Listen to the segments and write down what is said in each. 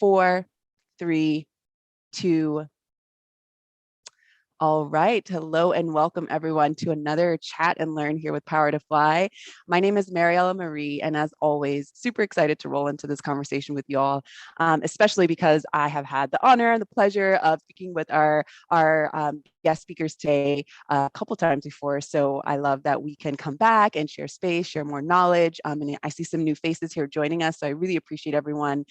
4, 3, 2. All right. Hello and welcome everyone to another Chat and Learn here with Power to Fly. My name is Mariella Marie, and as always, super excited to roll into this conversation with y'all, especially because I have had the honor and the pleasure of speaking with our guest speakers today a couple times before. So I love that we can come back and share space, share more knowledge. And I see some new faces here joining us. So I really appreciate everyone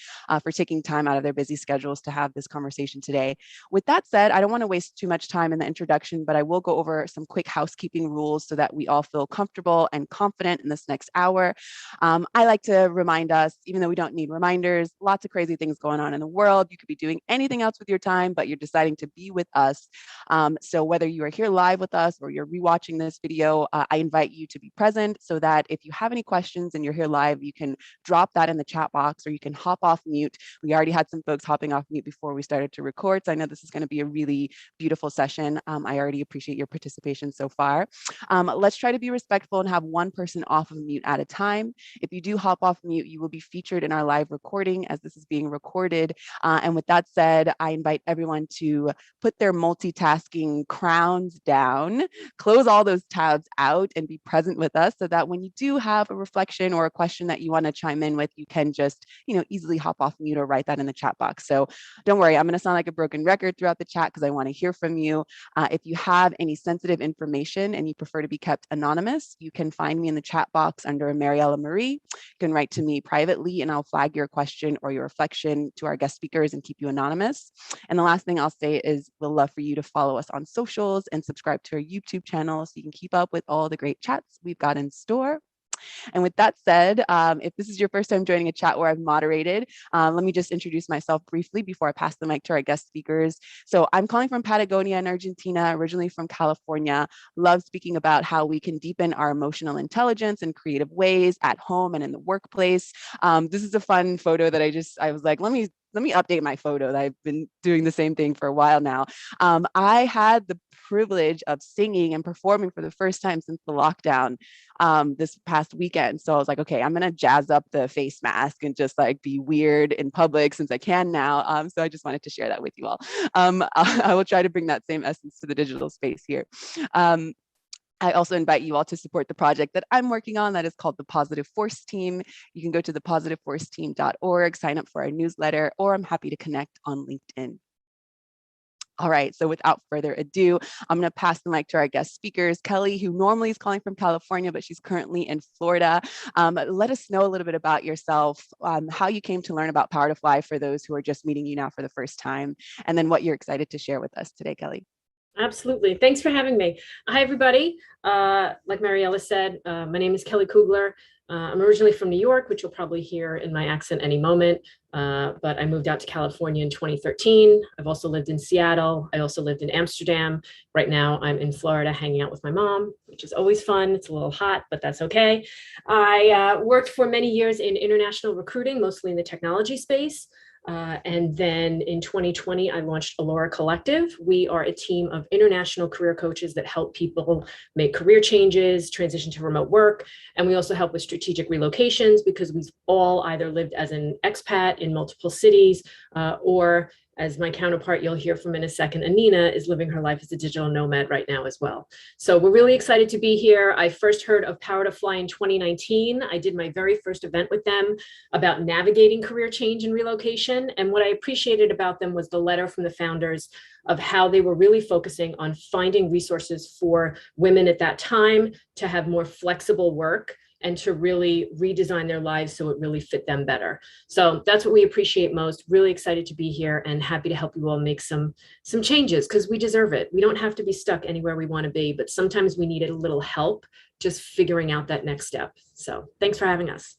for taking time out of their busy schedules to have this conversation today. With that said, I don't want to waste too much time in the introduction, but I will go over some quick housekeeping rules so that we all feel comfortable and confident in this next hour. I like to remind us, even though we don't need reminders, lots of crazy things going on in the world. You could be doing anything else with your time, but you're deciding to be with us. So whether you are here live with us or you're rewatching this video, I invite you to be present so that if you have any questions and you're here live, you can drop that in the chat box or you can hop off mute. We already had some folks hopping off mute before we started to record, so I know this is going to be a really beautiful session. I already appreciate your participation so far. Let's try to be respectful and have one person off of mute at a time. If you do hop off mute, you will be featured in our live recording as this is being recorded. And with that said, I invite everyone to put their multitasking crowns down, close all those tabs out, and be present with us so that when you do have a reflection or a question that you want to chime in with, you can just, easily hop off mute or write that in the chat box. So don't worry, I'm going to sound like a broken record throughout the chat because I want to hear from you. If you have any sensitive information and you prefer to be kept anonymous, you can find me in the chat box under Mariella Marie. You can write to me privately and I'll flag your question or your reflection to our guest speakers and keep you anonymous. And the last thing I'll say is we'll love for you to follow us on socials and subscribe to our YouTube channel so you can keep up with all the great chats we've got in store. And with that said, if this is your first time joining a chat where I've moderated, let me just introduce myself briefly before I pass the mic to our guest speakers. So I'm calling from Patagonia in Argentina, originally from California. Love speaking about how we can deepen our emotional intelligence in creative ways at home and in the workplace. This is a fun photo that I was like, let me update my photo. I've been doing the same thing for a while now. I had the privilege of singing and performing for the first time since the lockdown this past weekend. So I was like, okay, I'm going to jazz up the face mask and just like be weird in public since I can now. So I just wanted to share that with you all. I will try to bring that same essence to the digital space here. I also invite you all to support the project that I'm working on that is called the Positive Force Team. You can go to thepositiveforceteam.org, sign up for our newsletter, or I'm happy to connect on LinkedIn. All right, so without further ado, I'm going to pass the mic to our guest speakers, Kelly, who normally is calling from California, but she's currently in Florida. Let us know a little bit about yourself, how you came to learn about Power to Fly for those who are just meeting you now for the first time, and then what you're excited to share with us today, Kelly. Absolutely. Thanks for having me. Hi, everybody. Like Mariella said, my name is Kelly Kugler. I'm originally from New York, which you'll probably hear in my accent any moment, but I moved out to California in 2013. I've also lived in Seattle. I also lived in Amsterdam. Right now, I'm in Florida hanging out with my mom, which is always fun. It's a little hot, but that's okay. I worked for many years in international recruiting, mostly in the technology space. And then in 2020, I launched Allora Collective. We are a team of international career coaches that help people make career changes, transition to remote work. And we also help with strategic relocations because we've all either lived as an expat in multiple cities or as my counterpart you'll hear from in a second, Anina is living her life as a digital nomad right now as well. So we're really excited to be here. I first heard of Power to Fly in 2019. I did my very first event with them about navigating career change and relocation. And what I appreciated about them was the letter from the founders of how they were really focusing on finding resources for women at that time to have more flexible work and to really redesign their lives so it really fit them better. So that's what we appreciate most. Really excited to be here and happy to help you all make some changes because we deserve it. We don't have to be stuck anywhere we want to be, but sometimes we need a little help just figuring out that next step. So thanks for having us.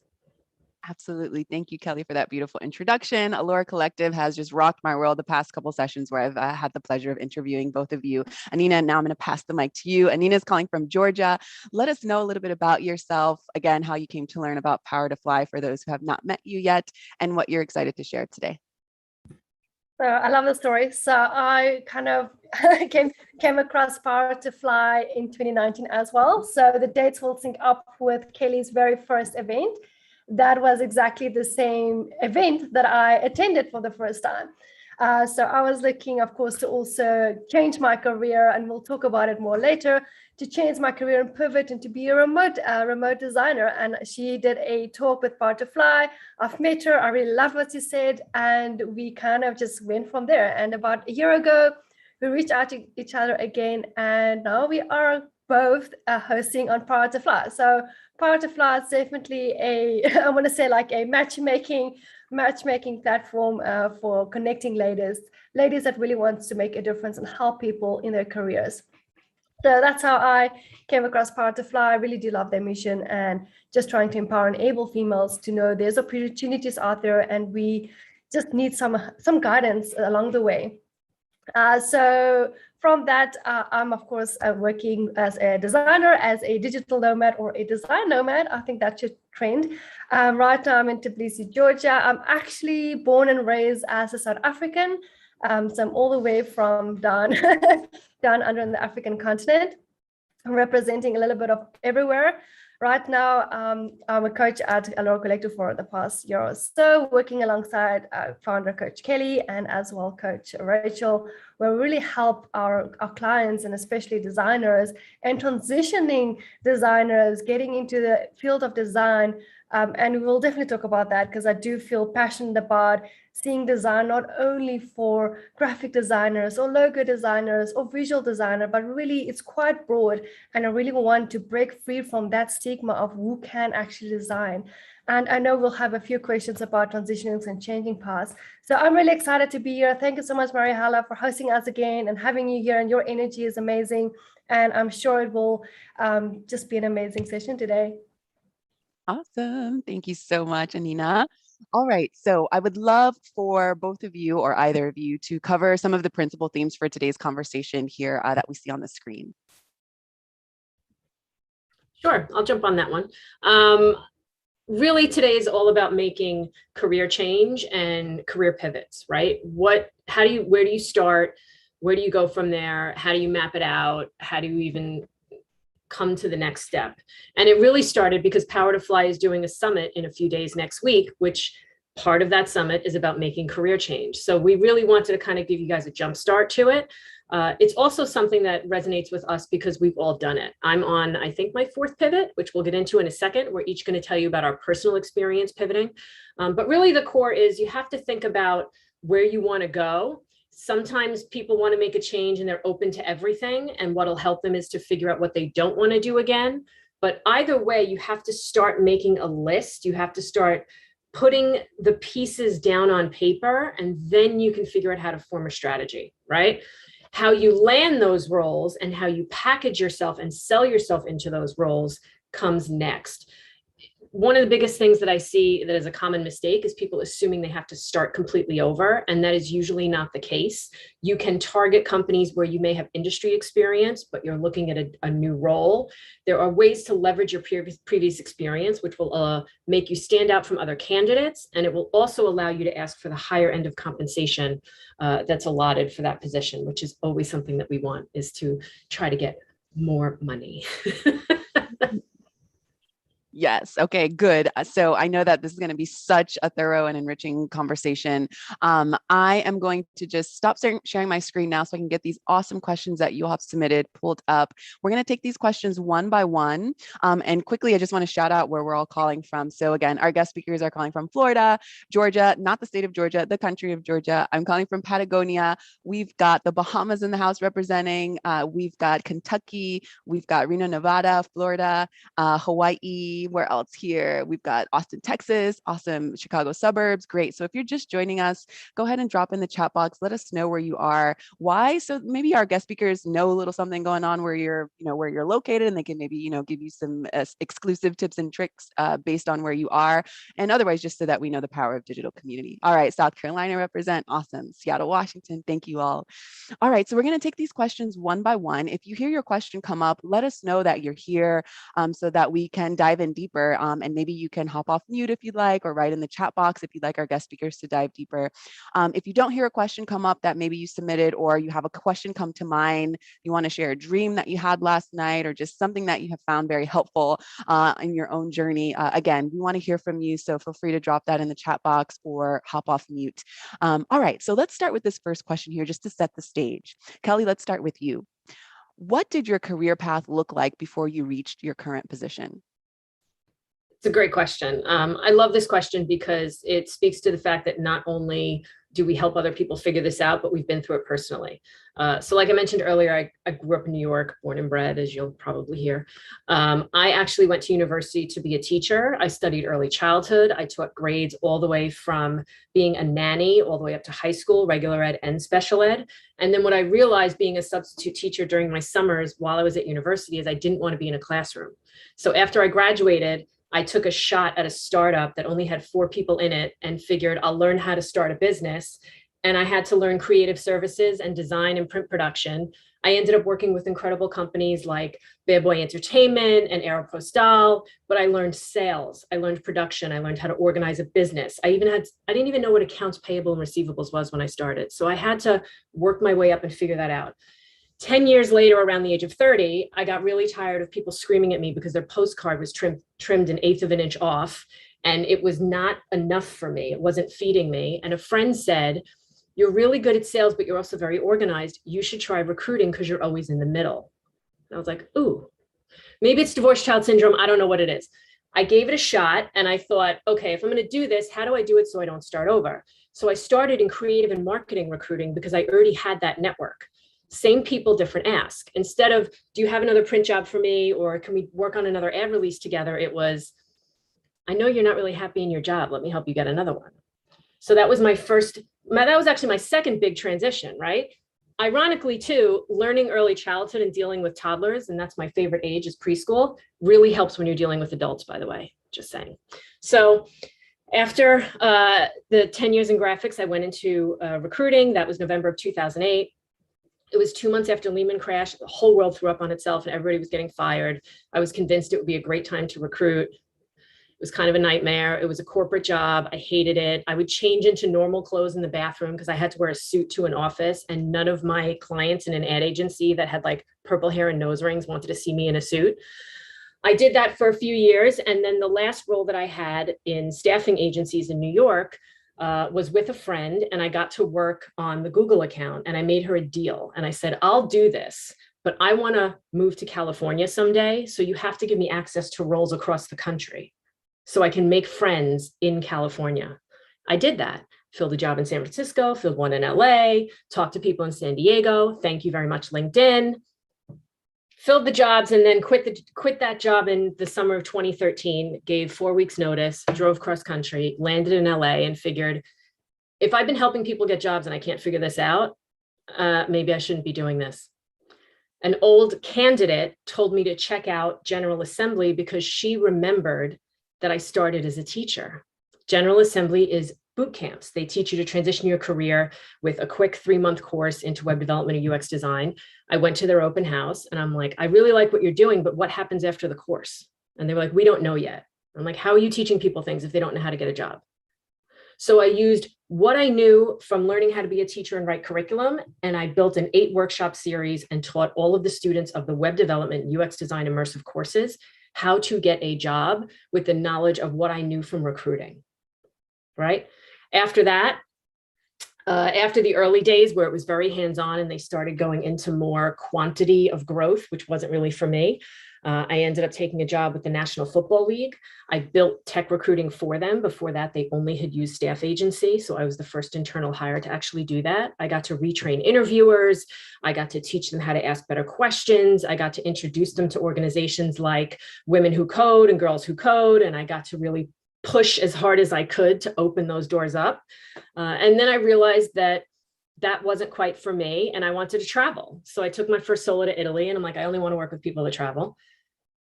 Absolutely. Thank you, Kelly, for that beautiful introduction. Allora Collective has just rocked my world the past couple sessions where I've had the pleasure of interviewing both of you. Anina, now I'm going to pass the mic to you. Anina is calling from Georgia. Let us know a little bit about yourself, again, how you came to learn about Power to Fly for those who have not met you yet, and what you're excited to share today. So I love the story. So I kind of came across Power to Fly in 2019 as well. So the dates will sync up with Kelly's very first event. that was exactly the same event that I attended for the first time. So I was looking, of course, to also change my career, and we'll talk about it more later, to change my career and pivot and to be a remote designer. And she did a talk with Power to Fly. I've met her. I really loved what she said. And we kind of just went from there. And about a year ago, we reached out to each other again. And now we are both hosting on Power to Fly. So Power to Fly is definitely I want to say like a matchmaking platform for connecting ladies that really want to make a difference and help people in their careers. So that's how I came across Power to Fly. I really do love their mission and just trying to empower and enable females to know there's opportunities out there, and we just need some guidance along the way. So from that, I'm of course working as a designer, as a digital nomad or a design nomad. I think that should trend. Right now I'm in Tbilisi, Georgia. I'm actually born and raised as a South African. So I'm all the way from down under in the African continent. I'm representing a little bit of everywhere. Right now, I'm a coach at Allora Collective for the past year or so, working alongside founder Coach Kelly and as well Coach Rachel, where we really help our clients and especially designers and transitioning designers getting into the field of design. And we'll definitely talk about that because I do feel passionate about seeing design not only for graphic designers or logo designers or visual designer, but really it's quite broad. And I really want to break free from that stigma of who can actually design. And I know we'll have a few questions about transitioning and changing paths. So I'm really excited to be here. Thank you so much, Mariella, for hosting us again and having you here. And your energy is amazing. And I'm sure it will just be an amazing session today. Awesome. Thank you so much, Anina. All right. So I would love for both of you or either of you to cover some of the principal themes for today's conversation here that we see on the screen. Sure. I'll jump on that one. Really, today is all about making career change and career pivots, right? Where do you start? Where do you go from there? How do you map it out? How do you even come to the next step? And it really started because Power to Fly is doing a summit in a few days next week, which part of that summit is about making career change. So we really wanted to kind of give you guys a jump start to it. It's also something that resonates with us because we've all done it. I'm on, I think, my fourth pivot, which we'll get into in a second. We're each going to tell you about our personal experience pivoting. But really the core is you have to think about where you want to go. Sometimes people want to make a change and they're open to everything. And what'll help them is to figure out what they don't want to do again. But either way, you have to start making a list. You have to start putting the pieces down on paper, and then you can figure out how to form a strategy, right? How you land those roles and how you package yourself and sell yourself into those roles comes next. One of the biggest things that I see that is a common mistake is people assuming they have to start completely over, and that is usually not the case. You can target companies where you may have industry experience, but you're looking at a new role. There are ways to leverage your previous experience, which will make you stand out from other candidates, and it will also allow you to ask for the higher end of compensation that's allotted for that position, which is always something that we want, is to try to get more money. Yes. Okay, good. So I know that this is going to be such a thorough and enriching conversation. I am going to just stop sharing my screen now so I can get these awesome questions that you all have submitted pulled up. We're going to take these questions one by one. And quickly, I just want to shout out where we're all calling from. So again, our guest speakers are calling from Florida, Georgia, not the state of Georgia, the country of Georgia. I'm calling from Patagonia. We've got the Bahamas in the house representing. We've got Kentucky. We've got Reno, Nevada, Florida, Hawaii. Where else here? We've got Austin, Texas, awesome Chicago suburbs. Great. So if you're just joining us, go ahead and drop in the chat box. Let us know where you are. Why? So maybe our guest speakers know a little something going on where you're located, and they can maybe, give you some exclusive tips and tricks based on where you are. And otherwise, just so that we know the power of digital community. All right. South Carolina represent. Awesome. Seattle, Washington. Thank you all. All right. So we're going to take these questions one by one. If you hear your question come up, let us know that you're here so that we can dive in deeper. And maybe you can hop off mute if you'd like, or write in the chat box if you'd like our guest speakers to dive deeper. If you don't hear a question come up that maybe you submitted, or you have a question come to mind, you want to share a dream that you had last night, or just something that you have found very helpful in your own journey, again, we want to hear from you. So feel free to drop that in the chat box or hop off mute. All right, so let's start with this first question here just to set the stage. Kelly, let's start with you. What did your career path look like before you reached your current position? It's a great question. I love this question because it speaks to the fact that not only do we help other people figure this out, but we've been through it personally. So like I mentioned earlier, I grew up in New York, born and bred, as you'll probably hear. I actually went to university to be a teacher. I studied early childhood. I taught grades all the way from being a nanny all the way up to high school, regular ed and special ed. And then what I realized being a substitute teacher during my summers while I was at university is I didn't want to be in a classroom. So after I graduated, I took a shot at a startup that only had 4 people in it and figured I'll learn how to start a business. And I had to learn creative services and design and print production. I ended up working with incredible companies like Bad Boy Entertainment and Aeropostale, but I learned sales, I learned production, I learned how to organize a business. I didn't even know what accounts payable and receivables was when I started. So I had to work my way up and figure that out. 10 years later, around the age of 30, I got really tired of people screaming at me because their postcard was trimmed 1/8 of an inch off. And it was not enough for me. It wasn't feeding me. And a friend said, "You're really good at sales, but you're also very organized. You should try recruiting because you're always in the middle." And I was like, ooh, maybe it's divorced child syndrome. I don't know what it is. I gave it a shot and I thought, okay, if I'm going to do this, how do I do it so I don't start over? So I started in creative and marketing recruiting because I already had that network. Same people, different ask. Instead of, do you have another print job for me? Or can we work on another ad release together? It was, I know you're not really happy in your job. Let me help you get another one. So that was that was actually my second big transition, right? Ironically too, learning early childhood and dealing with toddlers, and that's my favorite age is preschool, really helps when you're dealing with adults, by the way, just saying. So after the 10 years in graphics, I went into recruiting. That was November of 2008. It was 2 months after Lehman crashed. The whole world threw up on itself and everybody was getting fired. I was convinced it would be a great time to recruit. It was kind of a nightmare. It was a corporate job. I hated it. I would change into normal clothes in the bathroom because I had to wear a suit to an office, and none of my clients in an ad agency that had like purple hair and nose rings wanted to see me in a suit. I did that for a few years. And then the last role that I had in staffing agencies in New York was with a friend, and I got to work on the Google account, and I made her a deal. And I said, I'll do this, but I want to move to California someday. So you have to give me access to roles across the country so I can make friends in California. I did that. Filled a job in San Francisco, filled one in LA, talked to people in San Diego. Thank you very much, LinkedIn. Filled the jobs and then quit that job in the summer of 2013, gave 4 weeks notice, drove cross country, landed in LA, and figured if I've been helping people get jobs and I can't figure this out, maybe I shouldn't be doing this. An old candidate told me to check out General Assembly because she remembered that I started as a teacher. General Assembly is boot camps. They teach you to transition your career with a quick 3-month course into web development or UX design. I went to their open house and I'm like, I really like what you're doing, but what happens after the course? And they were like, we don't know yet. I'm like, how are you teaching people things if they don't know how to get a job? So I used what I knew from learning how to be a teacher and write curriculum. And I built an 8-workshop series and taught all of the students of the web development, UX design, immersive courses, how to get a job with the knowledge of what I knew from recruiting, right? After that, after the early days where it was very hands-on and they started going into more quantity of growth, which wasn't really for me, I ended up taking a job with the National Football League. I built tech recruiting for them. Before that, they only had used staff agency. So I was the first internal hire to actually do that. I got to retrain interviewers. I got to teach them how to ask better questions. I got to introduce them to organizations like Women Who Code and Girls Who Code. And I got to really push as hard as I could to open those doors up. And then I realized that that wasn't quite for me and I wanted to travel. So I took my first solo to Italy and I'm like, I only want to work with people that travel.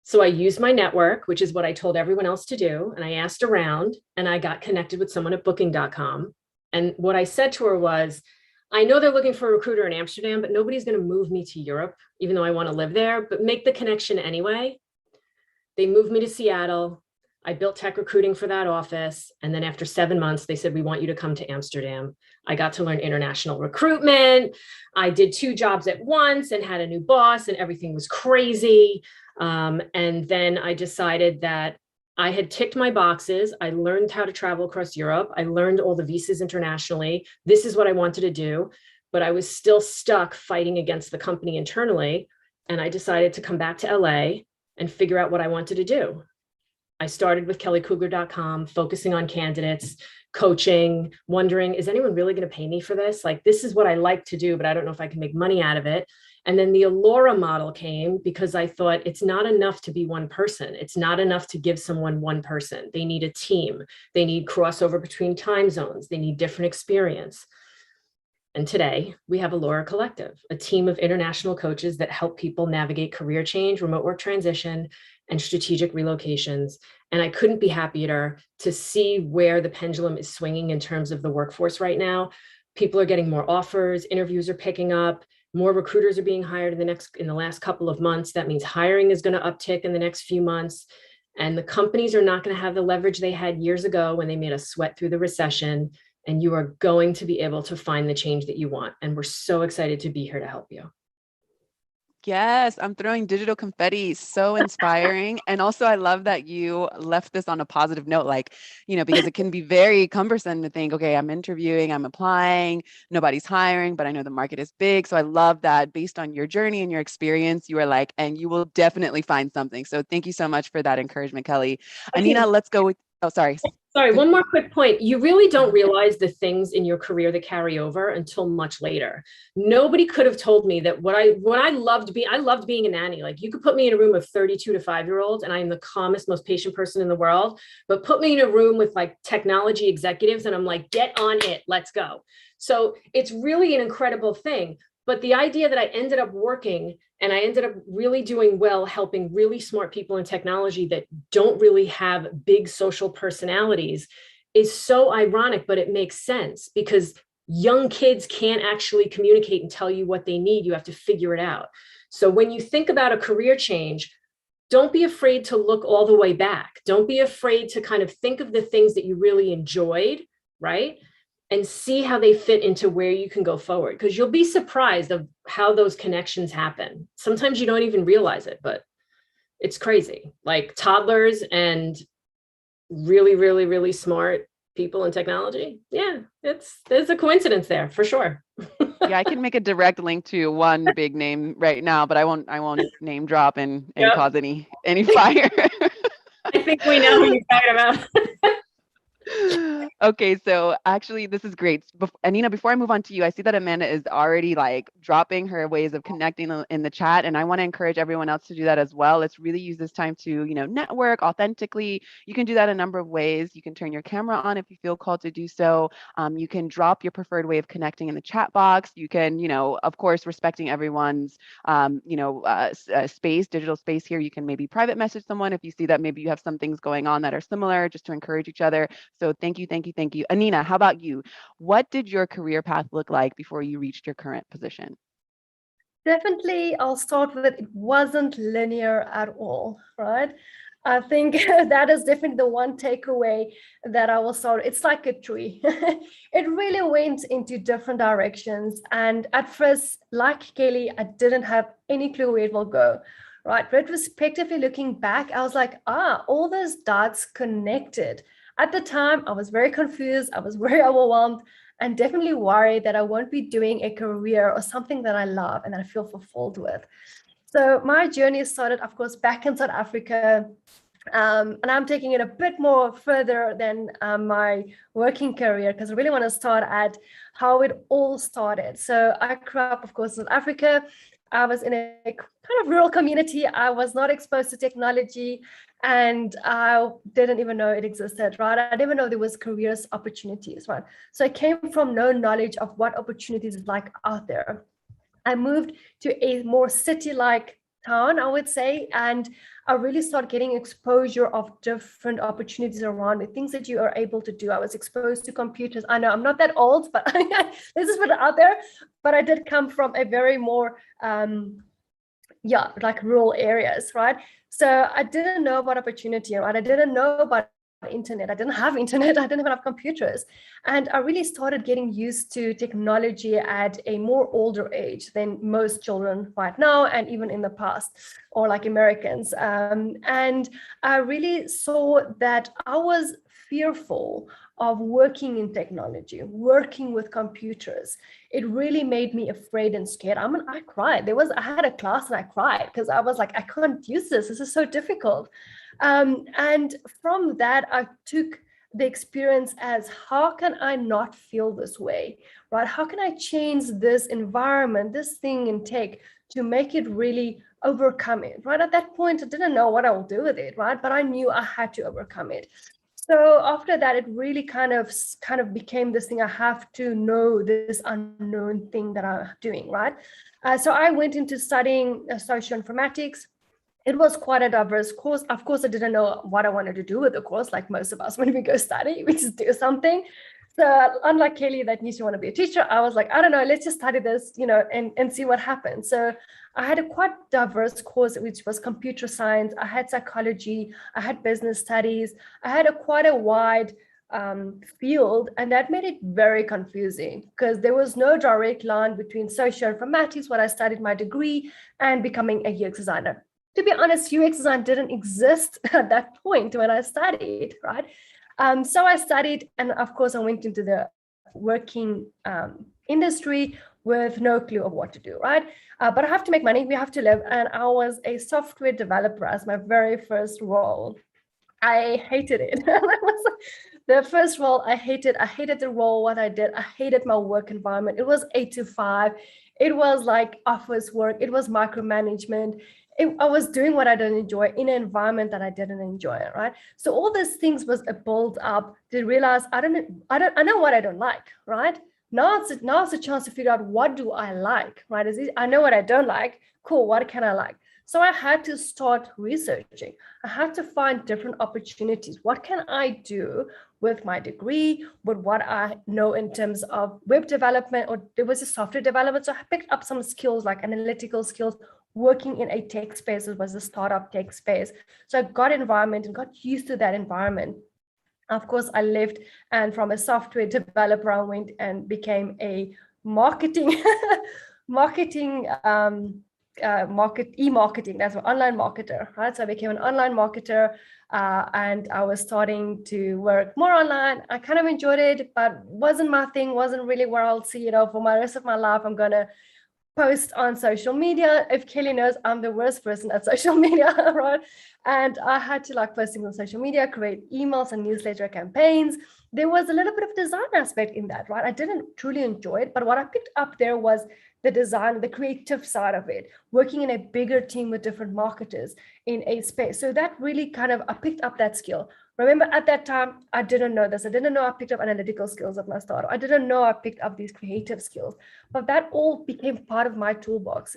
So I used my network, which is what I told everyone else to do. And I asked around and I got connected with someone at booking.com. And what I said to her was, I know they're looking for a recruiter in Amsterdam, but nobody's going to move me to Europe, even though I want to live there, but make the connection anyway. They moved me to Seattle. I built tech recruiting for that office. And then after 7 months, they said, we want you to come to Amsterdam. I got to learn international recruitment. I did 2 jobs at once and had a new boss, and everything was crazy. And then I decided that I had ticked my boxes. I learned how to travel across Europe. I learned all the visas internationally. This is what I wanted to do, but I was still stuck fighting against the company internally. And I decided to come back to LA and figure out what I wanted to do. I started with kellykugler.com, focusing on candidates, coaching, wondering, is anyone really going to pay me for this? Like, this is what I like to do, but I don't know if I can make money out of it. And then the Allora model came because I thought it's not enough to be one person. It's not enough to give someone one person. They need a team. They need crossover between time zones. They need different experience. And today we have Allora Collective, a team of international coaches that help people navigate career change, remote work transition, and strategic relocations. And I couldn't be happier to see where the pendulum is swinging in terms of the workforce right now. People are getting more offers, interviews are picking up, more recruiters are being hired in the last couple of months. That means hiring is going to uptick in the next few months. And the companies are not going to have the leverage they had years ago when they made us sweat through the recession. And you are going to be able to find the change that you want. And we're so excited to be here to help you. Yes, I'm throwing digital confetti. So inspiring. And also, I love that you left this on a positive note, like, because it can be very cumbersome to think, okay, I'm interviewing, I'm applying, nobody's hiring, but I know the market is big. So I love that based on your journey and your experience, you are like, and you will definitely find something. So thank you so much for that encouragement, Kelly. Okay. Anina, let's go with, oh, sorry. Sorry, one more quick point. You really don't realize the things in your career that carry over until much later. Nobody could have told me that I loved being a nanny. Like, you could put me in a room of 32 to 5-year-olds and I am the calmest, most patient person in the world, but put me in a room with like technology executives and I'm like, get on it, let's go. So it's really an incredible thing. But the idea that I ended up working and I ended up really doing well, helping really smart people in technology that don't really have big social personalities is so ironic, but it makes sense because young kids can't actually communicate and tell you what they need. You have to figure it out. So when you think about a career change, don't be afraid to look all the way back. Don't be afraid to kind of think of the things that you really enjoyed, right? And see how they fit into where you can go forward. Because you'll be surprised of how those connections happen. Sometimes you don't even realize it, but it's crazy. Like toddlers and really, really, really smart people in technology. Yeah, there's a coincidence there for sure. Yeah, I can make a direct link to one big name right now, but I won't name drop and cause any fire. I think we know who you're talking about. Okay, so actually this is great. Anina, before I move on to you, I see that Amanda is already like dropping her ways of connecting in the chat, and I want to encourage everyone else to do that as well. Let's really use this time to, network authentically. You can do that a number of ways. You can turn your camera on if you feel called to do so. You can drop your preferred way of connecting in the chat box. You can, of course, respecting everyone's, space, digital space here. You can maybe private message someone if you see that maybe you have some things going on that are similar, just to encourage each other. So thank you. Anina, how about you? What did your career path look like before you reached your current position? Definitely, I'll start with it wasn't linear at all, right? I think that is definitely the one takeaway that I will start. It's like a tree. It really went into different directions. And at first, like Kelly, I didn't have any clue where it will go. Right. Retrospectively looking back, I was like, all those dots connected. At the time, I was very confused. I was very overwhelmed and definitely worried that I won't be doing a career or something that I love and that I feel fulfilled with. So my journey started, of course, back in South Africa. And I'm taking it a bit more further than my working career, because I really want to start at how it all started. So I grew up, of course, in South Africa. I was in a kind of rural community. I was not exposed to technology and I didn't even know it existed, right? I didn't even know there was careers opportunities, right? So I came from no knowledge of what opportunities is like out there. I moved to a more city-like town, I would say, and I really started getting exposure of different opportunities around me, things that you are able to do. I was exposed to computers. I know I'm not that old, but this is what's out there. But I did come from a very more like rural areas, right? So I didn't know about opportunity, right? I didn't know about internet. I didn't have internet. I didn't even have computers. And I really started getting used to technology at a more older age than most children right now, and even in the past, or like Americans. And I really saw that I was fearful of working in technology, working with computers. It really made me afraid and scared. I cried. I had a class and I cried because I was like, I can't use this. This is so difficult. And from that, I took the experience as, how can I not feel this way, right? How can I change this environment, this thing in tech, to make it really overcome it, right? At that point, I didn't know what I will do with it, right? But I knew I had to overcome it. So after that, it really kind of became this thing. I have to know this unknown thing that I'm doing, right? So I went into studying social informatics. It was quite a diverse course. Of course, I didn't know what I wanted to do with the course, like most of us when we go study, we just do something. So unlike Kelly that used to want to be a teacher, I was like, I don't know, let's just study this, and see what happens. So I had a quite diverse course, which was computer science. I had psychology, I had business studies. I had quite a wide field, and that made it very confusing because there was no direct line between social informatics, what I studied my degree, and becoming a UX designer. To be honest, UX design didn't exist at that point when I studied, right? So I studied, and of course I went into the working industry with no clue of what to do, right? But I have to make money, we have to live. And I was a software developer as my very first role. I hated it. The first role, I hated the role, what I did. I hated my work environment. It was 8 to 5. It was like office work. It was micromanagement. I was doing what I didn't enjoy in an environment that I didn't enjoy, right? So all these things was a build up to realize I know what I don't like, right? Now it's a chance to figure out, what do I like, right? I know what I don't like. Cool, what can I like? So I had to start researching. I had to find different opportunities. What can I do with my degree, with what I know in terms of web development, or there was a software development. So I picked up some skills like analytical skills, working in a tech space. It was a startup tech space. So I got environment and got used to that environment. Of course, I left, and from a software developer, I went and became a e-marketing. That's an online marketer, right? So I became an online marketer, and I was starting to work more online. I kind of enjoyed it, but wasn't my thing. Wasn't really where I'll see, for my rest of my life. I'm gonna post on social media. If Kelly knows, I'm the worst person at social media, right? And I had to posting on social media, create emails and newsletter campaigns. There was a little bit of design aspect in that, right? I didn't truly enjoy it, but what I picked up there was the design, the creative side of it, working in a bigger team with different marketers in a space. So that really I picked up that skill. Remember, at that time, I didn't know this. I didn't know I picked up analytical skills at my startup. I didn't know I picked up these creative skills, but that all became part of my toolbox.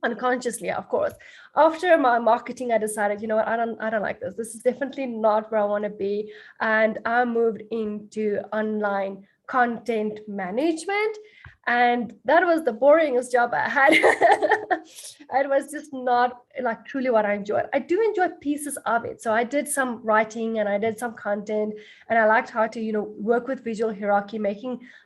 Unconsciously, of course. After my marketing, I decided, what, I don't like this. This is definitely not where I want to be. And I moved into online content management. And that was the boringest job I had. It was just not truly what I enjoyed. I do enjoy pieces of it. So I did some writing and I did some content, and I liked how to, work with visual hierarchy,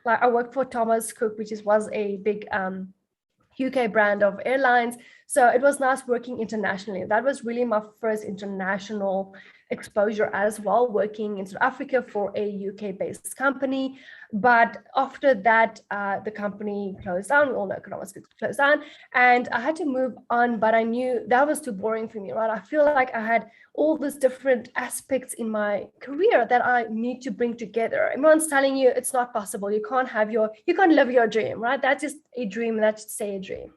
I worked for Thomas Cook, which was a big UK brand of airlines. So it was nice working internationally. That was really my first international exposure as well, working in South Africa for a UK-based company. But after that, the company closed down. We all know economics closed down, and I had to move on. But I knew that was too boring for me, right? I feel like I had all these different aspects in my career that I need to bring together. Everyone's telling you it's not possible. You can't live your dream, right? That's just a dream. Let's just say a dream.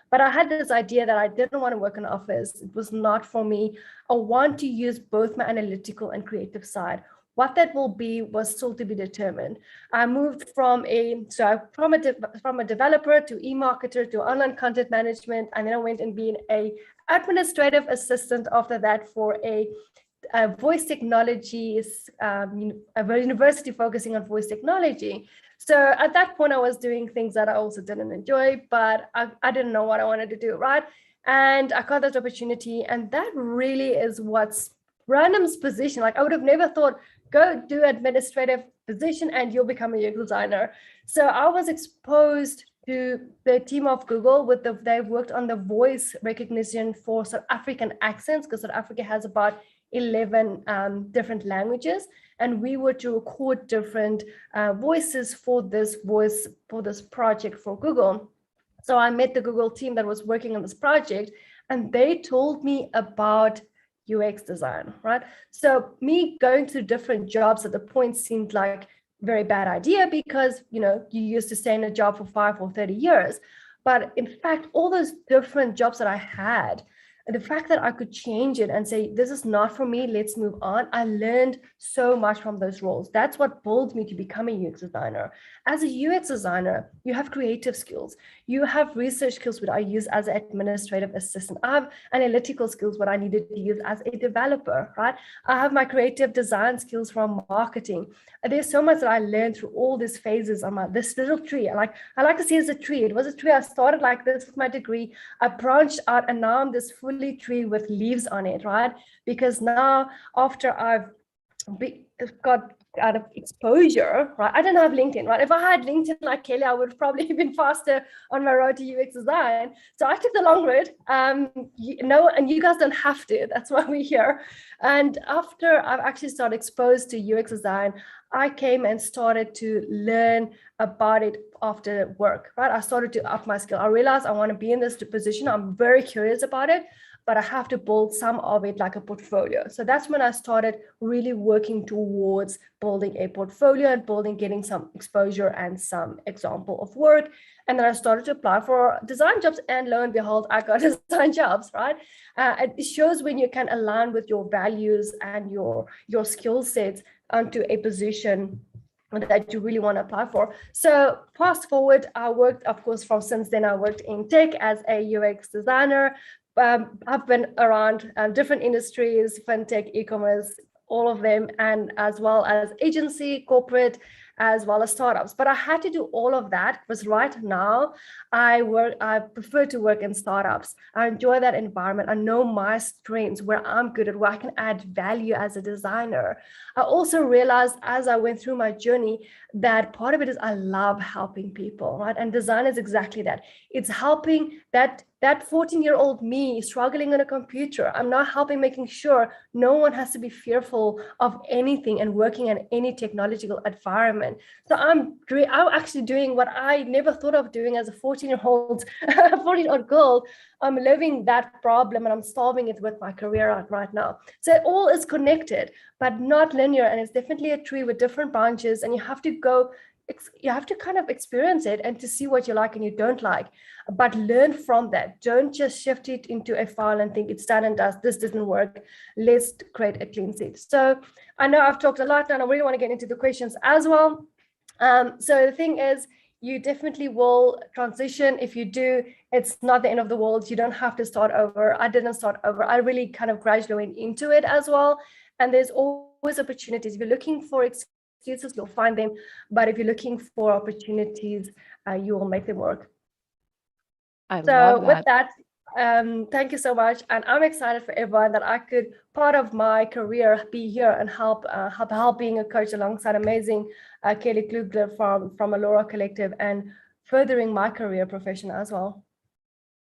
But I had this idea that I didn't want to work in an office. It was not for me. I want to use both my analytical and creative side. What that will be was still to be determined. I moved from a developer to e-marketer to online content management, and then I went and being a administrative assistant after that for a voice technologies, a university focusing on voice technology. So at that point, I was doing things that I also didn't enjoy, but I didn't know what I wanted to do, right? And I got that opportunity. And that really is what's random's position. Like I would have never thought, go do administrative position and you'll become a UX designer. So I was exposed to the team of Google they've worked on the voice recognition for South African accents, because South Africa has about 11 different languages, and we were to record different voices for this project for Google. So I met the Google team that was working on this project, and they told me about UX design, right? So me going to different jobs at the point seemed like very bad idea, because you used to stay in a job for 5 or 30 years. But in fact, all those different jobs that I had, and the fact that I could change it and say, this is not for me, let's move on. I learned so much from those roles. That's what pulled me to become a UX designer. As a UX designer, you have creative skills. You have research skills, what I use as an administrative assistant. I have analytical skills, what I needed to use as a developer, right? I have my creative design skills from marketing. There's so much that I learned through all these phases on this little tree. I like to see it as a tree. It was a tree. I started like this with my degree. I branched out, and now I'm this fully tree with leaves on it, right? Because now after I've got out of exposure, right? I don't have LinkedIn, right? If I had LinkedIn like Kelly, I would have probably been faster on my road to UX design. So I took the long road, and you guys don't have to. That's why we're here. And after I've actually started exposed to UX design, I came and started to learn about it after work, right? I started to up my skill. I realized I want to be in this position. I'm very curious about it, but I have to build some of it like a portfolio. So that's when I started really working towards building a portfolio and getting some exposure and some example of work. And then I started to apply for design jobs, and lo and behold, I got design jobs, right? It shows when you can align with your values and your skill sets onto a position that you really want to apply for. So fast forward, I worked, of course, since then I worked in tech as a UX designer. I've been around different industries, fintech, e-commerce, all of them, and as well as agency, corporate, as well as startups. But I had to do all of that because right now I prefer to work in startups. I enjoy that environment. I know my strengths, where I'm good at, where I can add value as a designer. I also realized as I went through my journey that part of it is I love helping people, right? And design is exactly that. It's helping that 14-year-old me struggling on a computer. I'm now helping, making sure no one has to be fearful of anything and working in any technological environment. So I'm actually doing what I never thought of doing as a 14-year-old girl. I'm living that problem and I'm solving it with my career right now. So it all is connected, but not linear. And it's definitely a tree with different branches, and you have to kind of experience it and to see what you like and you don't like, but learn from that. Don't just shift it into a file and think it's done and this doesn't work. Let's create a clean sheet. So I know I've talked a lot now, and I really want to get into the questions as well. So the thing is, you definitely will transition. If you do, it's not the end of the world. You don't have to start over. I didn't start over. I really kind of gradually went into it as well. And there's always opportunities. If you're looking for excuses, you'll find them. But if you're looking for opportunities, you will make them work. I love that. With that, thank you so much. And I'm excited for everyone that I could, part of my career, be here and help being a coach alongside amazing Kelly Kugler from Allora Collective, and furthering my career profession as well.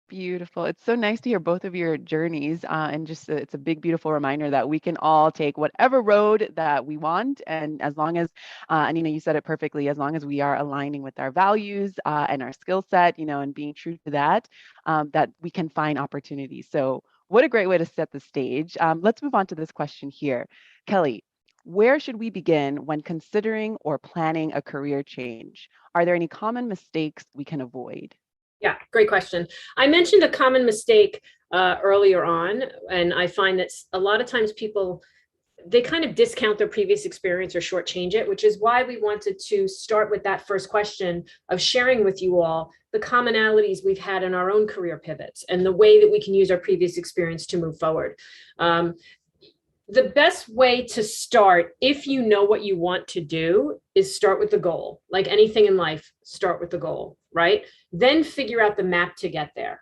Beautiful. It's so nice to hear both of your journeys, and just it's a big, beautiful reminder that we can all take whatever road that we want, and as long as, Anina, you said it perfectly, as long as we are aligning with our values and our skill set, and being true to that, that we can find opportunities. So what a great way to set the stage. Let's move on to this question here. Kelly, where should we begin when considering or planning a career change? Are there any common mistakes we can avoid? Yeah, great question. I mentioned a common mistake earlier on, and I find that a lot of times people, they kind of discount their previous experience or shortchange it, which is why we wanted to start with that first question of sharing with you all the commonalities we've had in our own career pivots and the way that we can use our previous experience to move forward. The best way to start, if you know what you want to do, is start with the goal. Like anything in life, start with the goal, right? Then figure out the map to get there.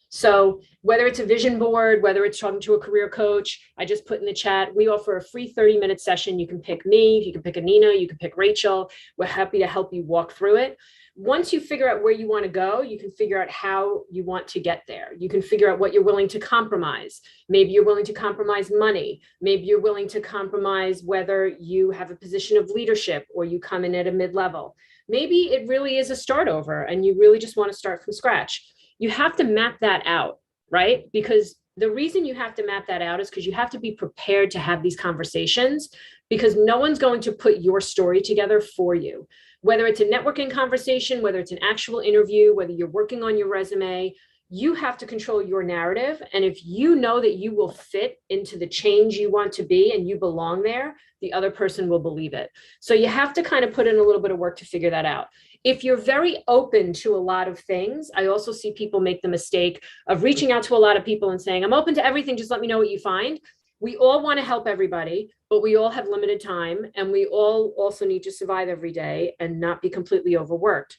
So whether it's a vision board, whether it's talking to a career coach, I just put in the chat, we offer a free 30-minute session. You can pick me, you can pick Anina, you can pick Rachel. We're happy to help you walk through it. Once you figure out where you want to go, you can figure out how you want to get there. You can figure out what you're willing to compromise. Maybe you're willing to compromise money. Maybe you're willing to compromise whether you have a position of leadership or you come in at a mid-level. Maybe it really is a start over and you really just want to start from scratch. You have to map that out, right? Because the reason you have to map that out is because you have to be prepared to have these conversations, because no one's going to put your story together for you. Whether it's a networking conversation, whether it's an actual interview, whether you're working on your resume, you have to control your narrative. And if you know that you will fit into the change you want to be and you belong there, the other person will believe it. So you have to kind of put in a little bit of work to figure that out. If you're very open to a lot of things, I also see people make the mistake of reaching out to a lot of people and saying, I'm open to everything, just let me know what you find. We all want to help everybody, but we all have limited time and we all also need to survive every day and not be completely overworked.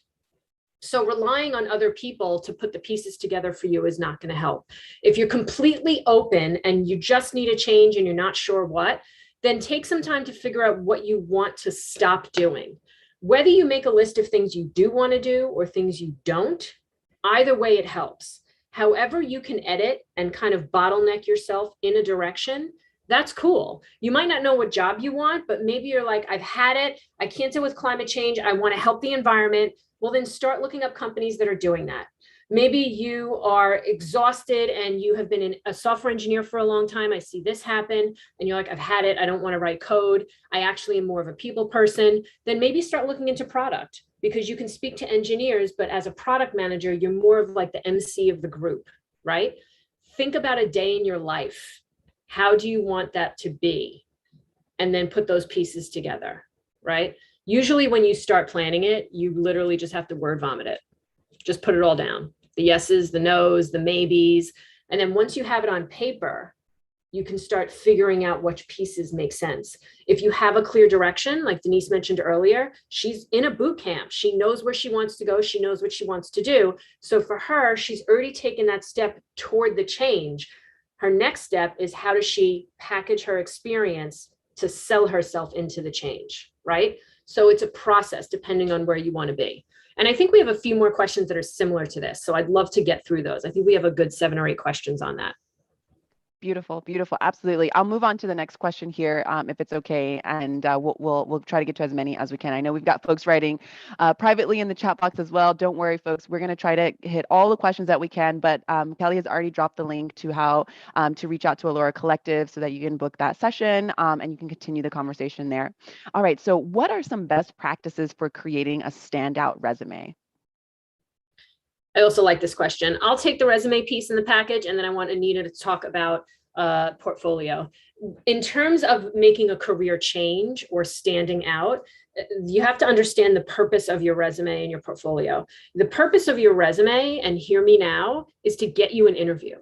So relying on other people to put the pieces together for you is not going to help. If you're completely open and you just need a change and you're not sure what, then take some time to figure out what you want to stop doing. Whether you make a list of things you do want to do or things you don't, either way it helps. However you can edit and kind of bottleneck yourself in a direction, that's cool. You might not know what job you want, but maybe you're like, I've had it. I can't deal with climate change. I want to help the environment. Well, then start looking up companies that are doing that. Maybe you are exhausted and you have been a software engineer for a long time. I see this happen and you're like, I've had it. I don't want to write code. I actually am more of a people person. Then maybe start looking into product, because you can speak to engineers, but as a product manager, you're more of like the MC of the group, right? Think about a day in your life. How do you want that to be? And then put those pieces together, right? Usually when you start planning it, you literally just have to word vomit it. Just put it all down. The yeses, the nos, the maybes. And then once you have it on paper, you can start figuring out which pieces make sense. If you have a clear direction, like Denise mentioned earlier, she's in a boot camp. She knows where she wants to go. She knows what she wants to do. So for her, she's already taken that step toward the change. Her next step is, how does she package her experience to sell herself into the change, right? So it's a process depending on where you want to be. And I think we have a few more questions that are similar to this. So I'd love to get through those. I think we have a good 7 or 8 questions on that. Beautiful, beautiful. Absolutely. I'll move on to the next question here, if it's okay, and we'll try to get to as many as we can. I know we've got folks writing privately in the chat box as well. Don't worry, folks. We're going to try to hit all the questions that we can, but Kelly has already dropped the link to how to reach out to Allora Collective so that you can book that session and you can continue the conversation there. All right. So what are some best practices for creating a standout resume? I also like this question. I'll take the resume piece in the package, and then I want Anina to talk about portfolio. In terms of making a career change or standing out, you have to understand the purpose of your resume and your portfolio. The purpose of your resume, and hear me now, is to get you an interview.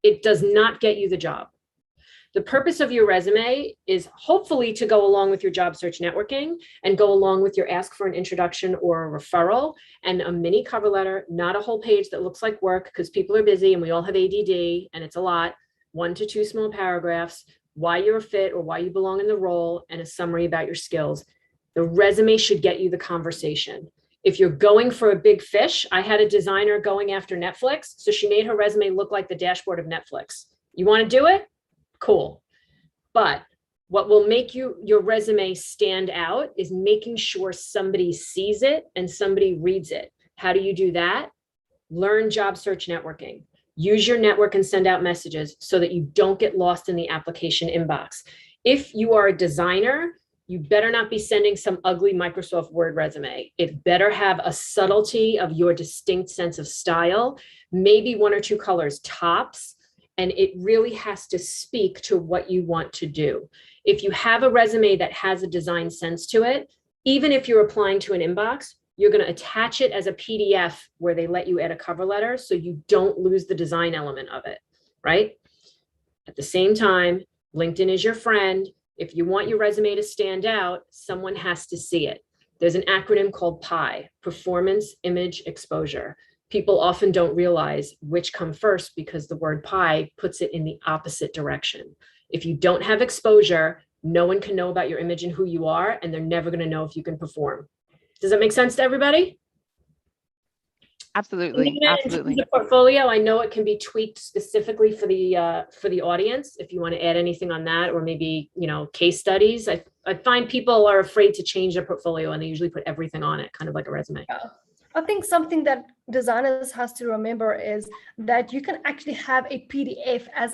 It does not get you the job. The purpose of your resume is hopefully to go along with your job search networking and go along with your ask for an introduction or a referral and a mini cover letter, not a whole page that looks like work, because people are busy and we all have ADD and it's a lot. 1 to 2 small paragraphs, why you're a fit or why you belong in the role, and a summary about your skills. The resume should get you the conversation. If you're going for a big fish, I had a designer going after Netflix, so she made her resume look like the dashboard of Netflix. You want to do it? Cool. But what will make your resume stand out is making sure somebody sees it and somebody reads it. How do you do that? Learn job search networking. Use your network and send out messages so that you don't get lost in the application inbox. If you are a designer, you better not be sending some ugly Microsoft Word resume. It better have a subtlety of your distinct sense of style, maybe 1 or 2 colors tops. And it really has to speak to what you want to do. If you have a resume that has a design sense to it, even if you're applying to an inbox, you're going to attach it as a PDF where they let you add a cover letter so you don't lose the design element of it, right? At the same time, LinkedIn is your friend. If you want your resume to stand out, someone has to see it. There's an acronym called PI, Performance Image Exposure. people often don't realize which come first because the word pie puts it in the opposite direction. If you don't have exposure, no one can know about your image and who you are, and they're never going to know if you can perform. Does that make sense to everybody? Absolutely. Absolutely. The portfolio, I know it can be tweaked specifically for the audience. If you want to add anything on that, or maybe, case studies, I find people are afraid to change their portfolio and they usually put everything on it, kind of like a resume. Yeah. I think something that designers has to remember is that you can actually have a PDF as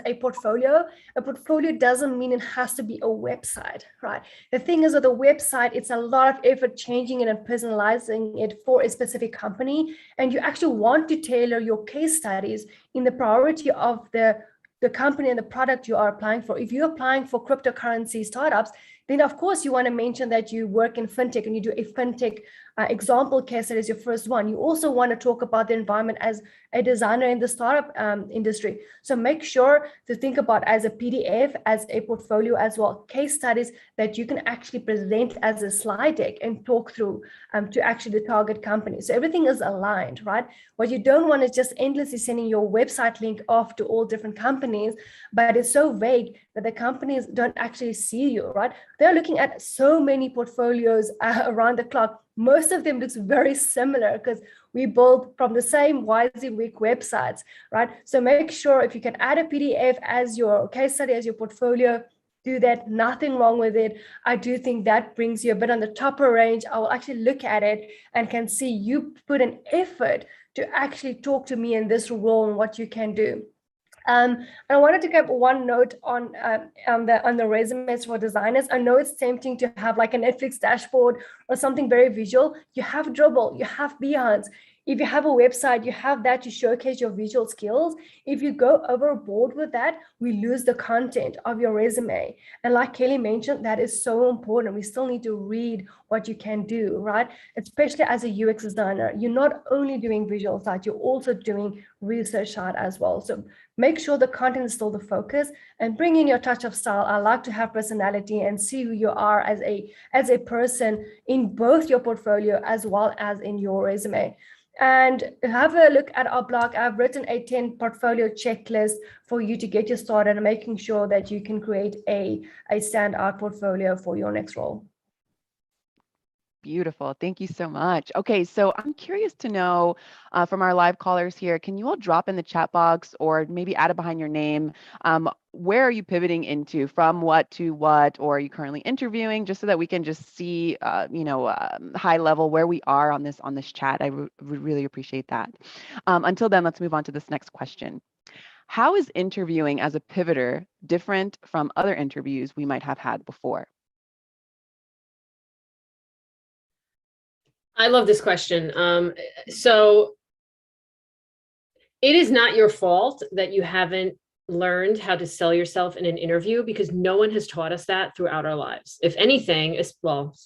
a portfolio. A portfolio doesn't mean it has to be a website, right? The thing is, with a website, it's a lot of effort changing it and personalizing it for a specific company. And you actually want to tailor your case studies in the priority of the company and the product you are applying for. If you're applying for cryptocurrency startups, then of course you want to mention that you work in fintech and you do a fintech example case that is your first one. You also want to talk about the environment as a designer in the startup industry. So make sure to think about as a PDF, as a portfolio as well, case studies that you can actually present as a slide deck and talk through to actually the target company. So everything is aligned, right? What you don't want is just endlessly sending your website link off to all different companies, but it's so vague that the companies don't actually see you, right? They're looking at so many portfolios around the clock. Most of them looks very similar because we build from the same WYSIWYG websites, right? So make sure if you can add a PDF as your case study, as your portfolio, do that. Nothing wrong with it. I do think that brings you a bit on the topper range. I will actually look at it and can see you put an effort to actually talk to me in this role and what you can do. I wanted to give one note on the resumes for designers. I know it's tempting to have like a Netflix dashboard or something very visual. You have Dribbble, you have Behance. If you have a website, you have that to showcase your visual skills. If you go overboard with that, we lose the content of your resume. And like Kelly mentioned, that is so important. We still need to read what you can do, right? Especially as a UX designer, you're not only doing visual side, you're also doing research side as well. So make sure the content is still the focus and bring in your touch of style. I like to have personality and see who you are as a person in both your portfolio as well as in your resume. And have a look at our blog. I've written a 10 portfolio checklist for you to get you started and making sure that you can create a standout portfolio for your next role. Beautiful. Thank you so much. Okay, so I'm curious to know from our live callers here, can you all drop in the chat box or maybe add it behind your name? Where are you pivoting into, from what to what, or are you currently interviewing, just so that we can just see, high level where we are on this chat? I would really appreciate that. Until then, let's move on to this next question. How is interviewing as a pivoter different from other interviews we might have had before? I love this question. So it is not your fault that you haven't learned how to sell yourself in an interview, because no one has taught us that throughout our lives. If anything, well,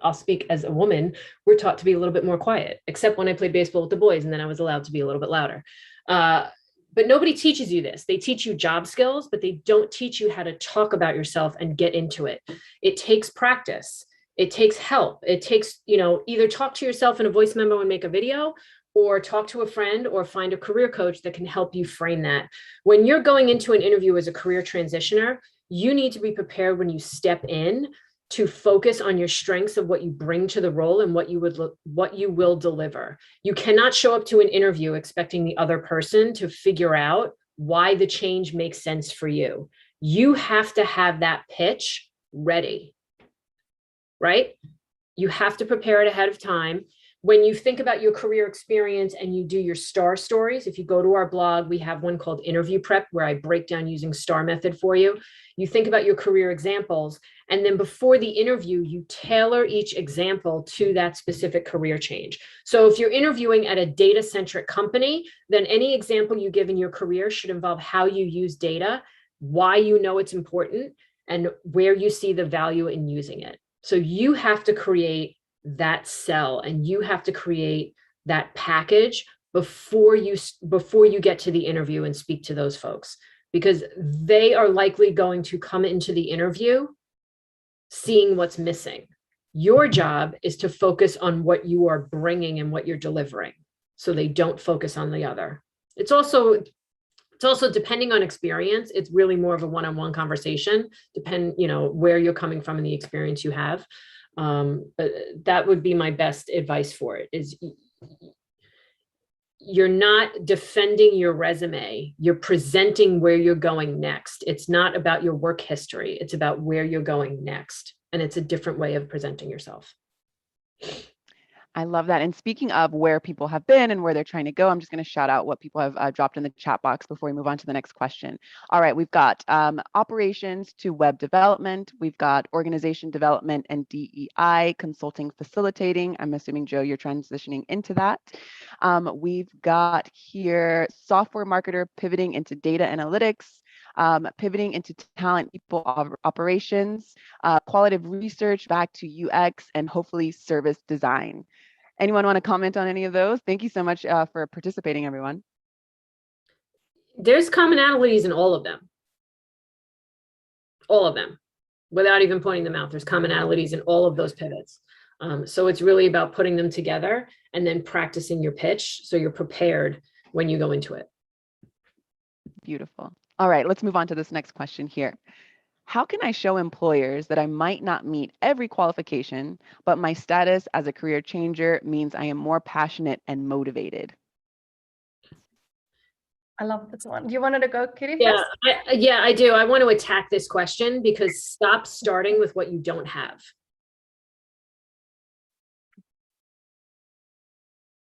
I'll speak as a woman, we're taught to be a little bit more quiet, except when I played baseball with the boys, and then I was allowed to be a little bit louder. But nobody teaches you this. They teach you job skills, but they don't teach you how to talk about yourself and get into it. It takes practice. It takes help. It takes, either talk to yourself in a voice memo and make a video, or talk to a friend, or find a career coach that can help you frame that. When you're going into an interview as a career transitioner, you need to be prepared when you step in to focus on your strengths of what you bring to the role and what you will deliver. You cannot show up to an interview expecting the other person to figure out why the change makes sense for you. You have to have that pitch ready. Right? You have to prepare it ahead of time. When you think about your career experience and you do your STAR stories, if you go to our blog, we have one called Interview Prep, where I break down using STAR method for you. You think about your career examples, and then before the interview, you tailor each example to that specific career change. So if you're interviewing at a data-centric company, then any example you give in your career should involve how you use data, why you know it's important, and where you see the value in using it. So you have to create that sell, and you have to create that package before you get to the interview and speak to those folks, because they are likely going to come into the interview seeing what's missing. Your job is to focus on what you are bringing and what you're delivering. so they don't focus on the other. It's also depending on experience, it's really more of a one-on-one conversation, where you're coming from and the experience you have. But that would be my best advice for it, is you're not defending your resume, you're presenting where you're going next. It's not about your work history, it's about where you're going next. And it's a different way of presenting yourself. I love that. And speaking of where people have been and where they're trying to go, I'm just going to shout out what people have dropped in the chat box before we move on to the next question. All right, we've got operations to web development. We've got organization development and DEI, consulting, facilitating. I'm assuming, Joe, you're transitioning into that. We've got here software marketer pivoting into data analytics. Pivoting into talent, people, operations, qualitative research back to UX, and hopefully service design. Anyone want to comment on any of those? Thank you so much for participating, everyone. There's commonalities in all of them. All of them. Without even pointing them out, there's commonalities in all of those pivots. So it's really about putting them together and then practicing your pitch so you're prepared when you go into it. Beautiful. All right, let's move on to this next question here. How can I show employers that I might not meet every qualification, but my status as a career changer means I am more passionate and motivated? I love this one. Do you want to go, Kitty? Yeah, I do. I want to attack this question because stop starting with what you don't have.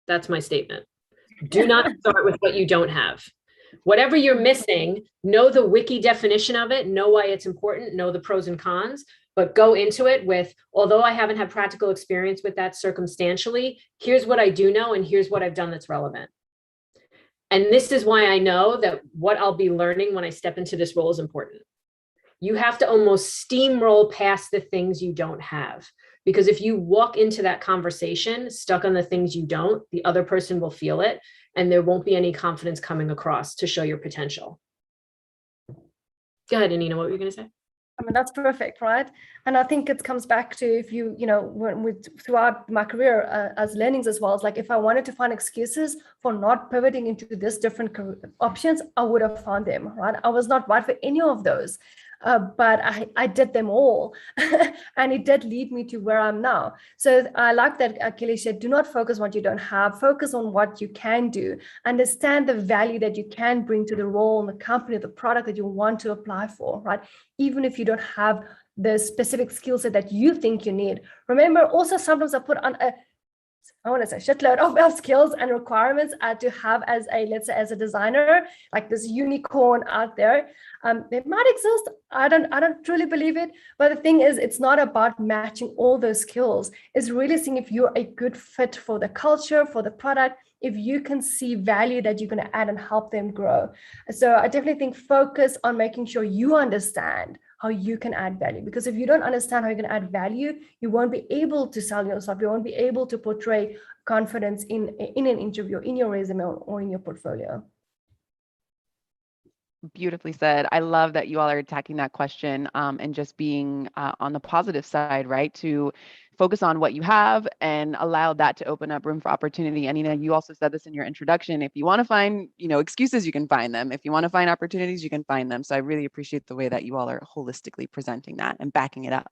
That's my statement. Do not start with what you don't have. Whatever you're missing, know the wiki definition of it, know why it's important, know the pros and cons, but go into it with, although I haven't had practical experience with that circumstantially, here's what I do know and here's what I've done that's relevant. And this is why I know that what I'll be learning when I step into this role is important. You have to almost steamroll past the things you don't have. Because if you walk into that conversation stuck on the things you don't, the other person will feel it. And there won't be any confidence coming across to show your potential. Go ahead, Anina, what were you going to say? I mean, that's perfect, right? And I think it comes back to if throughout my career as learnings as well, it's like if I wanted to find excuses for not pivoting into this different options, I would have found them, right? I was not right for any of those. But I did them all and it did lead me to where I'm now. So I like that Kelly said, do not focus on what you don't have, focus on what you can do, understand the value that you can bring to the role and the company, the product that you want to apply for, right? Even if you don't have the specific skill set that you think you need. Remember, also sometimes I put on shitload of skills and requirements to have as a designer, like this unicorn out there. They might exist. I don't truly believe it. But the thing is, it's not about matching all those skills. It's really seeing if you're a good fit for the culture, for the product, if you can see value that you're going to add and help them grow. So I definitely think focus on making sure you understand how you can add value, because if you don't understand how you can add value, you won't be able to sell yourself. You won't be able to portray confidence in an interview, in your resume, or in your portfolio. Beautifully said. I love that you all are attacking that question and just being on the positive side, right? To focus on what you have and allow that to open up room for opportunity. Anina, you also said this in your introduction. If you want to find, excuses, you can find them. If you want to find opportunities, you can find them. So I really appreciate the way that you all are holistically presenting that and backing it up.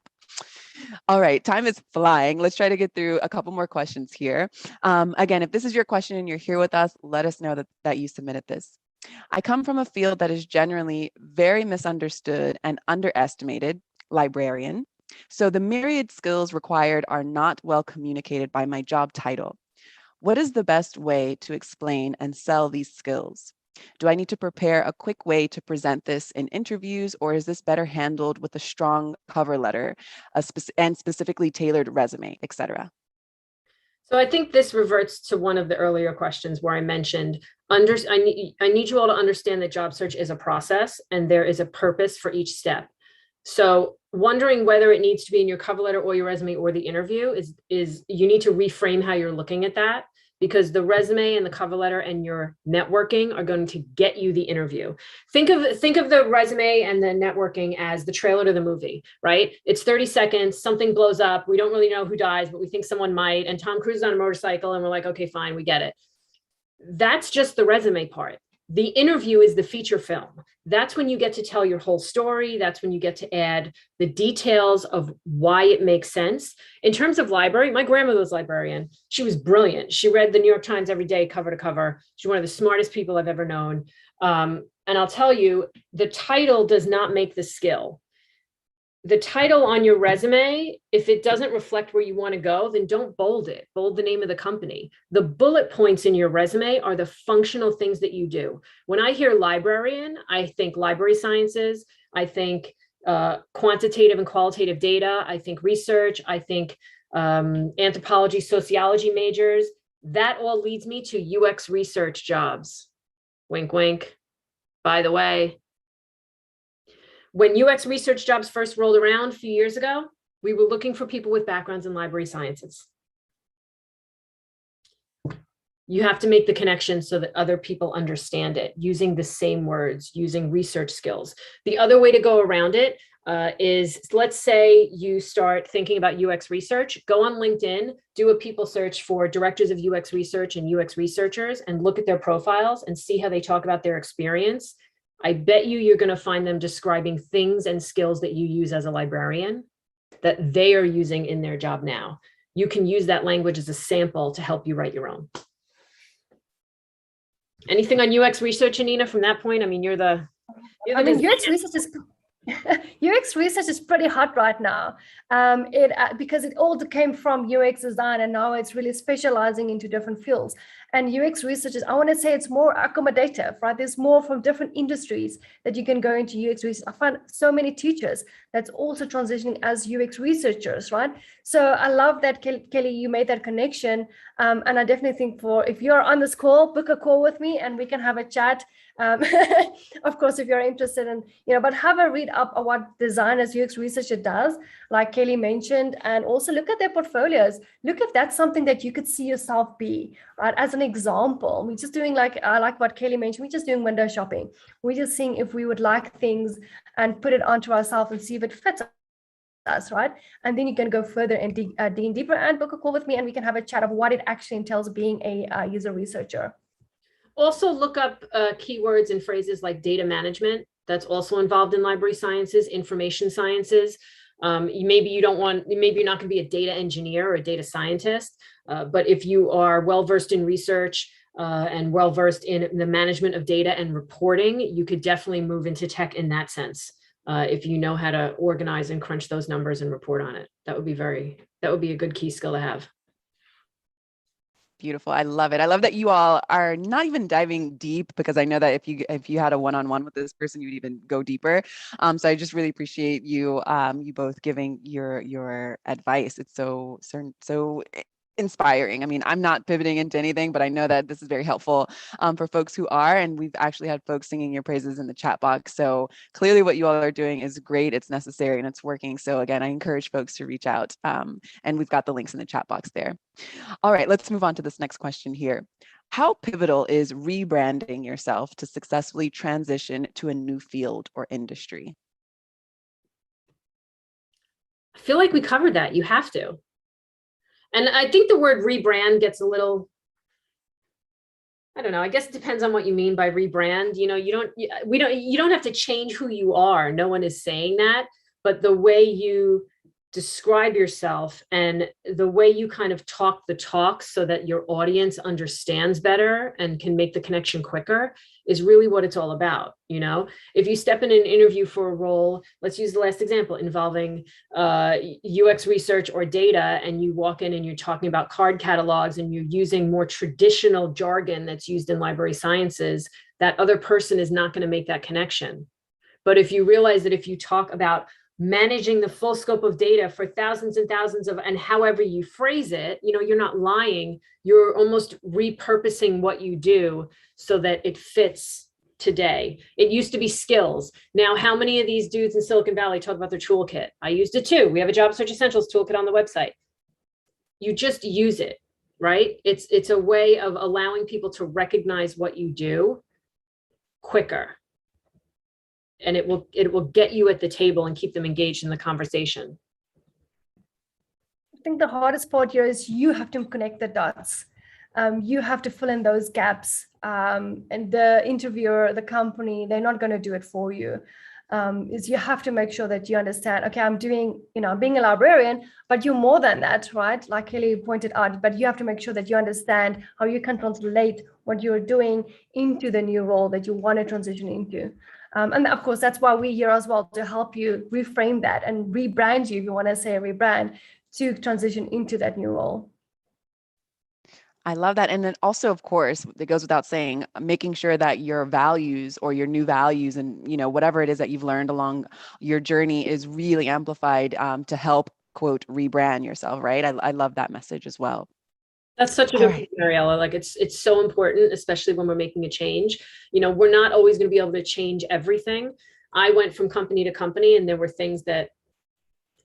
All right, time is flying. Let's try to get through a couple more questions here. Again, if this is your question and you're here with us, let us know that you submitted this. I come from a field that is generally very misunderstood and underestimated, librarian. So the myriad skills required are not well communicated by my job title. What is the best way to explain and sell these skills? Do I need to prepare a quick way to present this in interviews, or is this better handled with a strong cover letter, and specifically tailored resume, etc.? So I think this reverts to one of the earlier questions where I mentioned, I need you all to understand that job search is a process and there is a purpose for each step. So wondering whether it needs to be in your cover letter or your resume or the interview is you need to reframe how you're looking at that, because the resume and the cover letter and your networking are going to get you the interview. Think of the resume and the networking as the trailer to the movie, right? It's 30 seconds, something blows up. We don't really know who dies, but we think someone might. And Tom Cruise is on a motorcycle and we're like, okay, fine, we get it. That's just the resume part. The interview is the feature film. That's when you get to tell your whole story. That's when you get to add the details of why it makes sense. In terms of library, my grandmother was a librarian. She was brilliant. She read the New York Times every day, cover to cover. She's one of the smartest people I've ever known. And I'll tell you, the title does not make the skill. The title on your resume, if it doesn't reflect where you want to go, then don't bold it. Bold the name of the company. The bullet points in your resume are the functional things that you do. When I hear librarian, I think library sciences. I think quantitative and qualitative data. I think research. I think anthropology, sociology majors. That all leads me to UX research jobs. Wink, wink. By the way, when UX research jobs first rolled around a few years ago, we were looking for people with backgrounds in library sciences. You have to make the connection so that other people understand it, using the same words, using research skills. The other way to go around it is, let's say you start thinking about UX research, go on LinkedIn, do a people search for directors of UX research and UX researchers, and look at their profiles and see how they talk about their experience. I bet you're going to find them describing things and skills that you use as a librarian that they are using in their job now. You can use that language as a sample to help you write your own. Anything on UX research, Anina, from that point? I mean, you're the UX research is pretty hot right now, because it all came from UX design, and now it's really specializing into different fields. And UX research is, I want to say, it's more accommodative, right? There's more from different industries that you can go into UX research. I find so many teachers that's also transitioning as UX researchers, right? So I love that, Kelly, you made that connection. And I definitely think if you're on this call, book a call with me and we can have a chat. Of course, if you're interested in, but have a read up on what designers UX researcher does, like Kelly mentioned, and also look at their portfolios. Look if that's something that you could see yourself be, right? As an example, we're just doing like what Kelly mentioned, we're just doing window shopping. We're just seeing if we would like things and put it onto ourselves and see if it fits us, right? And then you can go further and dig deeper and book a call with me and we can have a chat of what it actually entails being a user researcher. Also look up keywords and phrases like data management. That's also involved in library sciences, information sciences. Maybe you're not going to be a data engineer or a data scientist, but if you are well-versed in research and well-versed in the management of data and reporting, you could definitely move into tech in that sense. If you know how to organize and crunch those numbers and report on it, that would be a good key skill to have. Beautiful. I love it. I love that you all are not even diving deep, because I know that if you had a one-on-one with this person, you'd even go deeper. So I just really appreciate you both giving your advice. It's so inspiring. I mean, I'm not pivoting into anything, but I know that this is very helpful for folks who are, and we've actually had folks singing your praises in the chat box. So clearly what you all are doing is great. It's necessary and it's working. So again, I encourage folks to reach out, and we've got the links in the chat box there. All right, let's move on to this next question here. How pivotal is rebranding yourself to successfully transition to a new field or industry? I feel like we covered that. You have to. And I think the word rebrand gets a little, I don't know, I guess it depends on what you mean by rebrand. You don't have to change who you are. No one is saying that, but the way you describe yourself and the way you kind of talk the talk so that your audience understands better and can make the connection quicker is really what it's all about. If you step in an interview for a role, let's use the last example involving UX research or data, and you walk in and you're talking about card catalogs and you're using more traditional jargon that's used in library sciences, that other person is not going to make that connection. But if you realize that if you talk about managing the full scope of data for thousands and thousands of, and however you phrase it, you're not lying, you're almost repurposing what you do so that it fits today. It used to be skills. Now, how many of these dudes in Silicon Valley talk about their toolkit? I used it too. We have a Job Search Essentials toolkit on the website. You just use it, right? It's a way of allowing people to recognize what you do quicker. And it will get you at the table and keep them engaged in the conversation. I think the hardest part here is you have to connect the dots. you have to fill in those gaps. And the interviewer, the company, they're not going to do it for you. Is you have to make sure that you understand, okay, I'm being a librarian, but you're more than that, right? Like Kelly pointed out, but you have to make sure that you understand how you can translate what you're doing into the new role that you want to transition into. And of course, that's why we're here as well, to help you reframe that and rebrand you, if you want to say rebrand, to transition into that new role. I love that. And then also, of course, it goes without saying, making sure that your values or your new values and, whatever it is that you've learned along your journey is really amplified to help, quote, rebrand yourself, right? I love that message as well. That's such a good point, Mariella. Like it's so important, especially when we're making a change. We're not always going to be able to change everything. I went from company to company and there were things that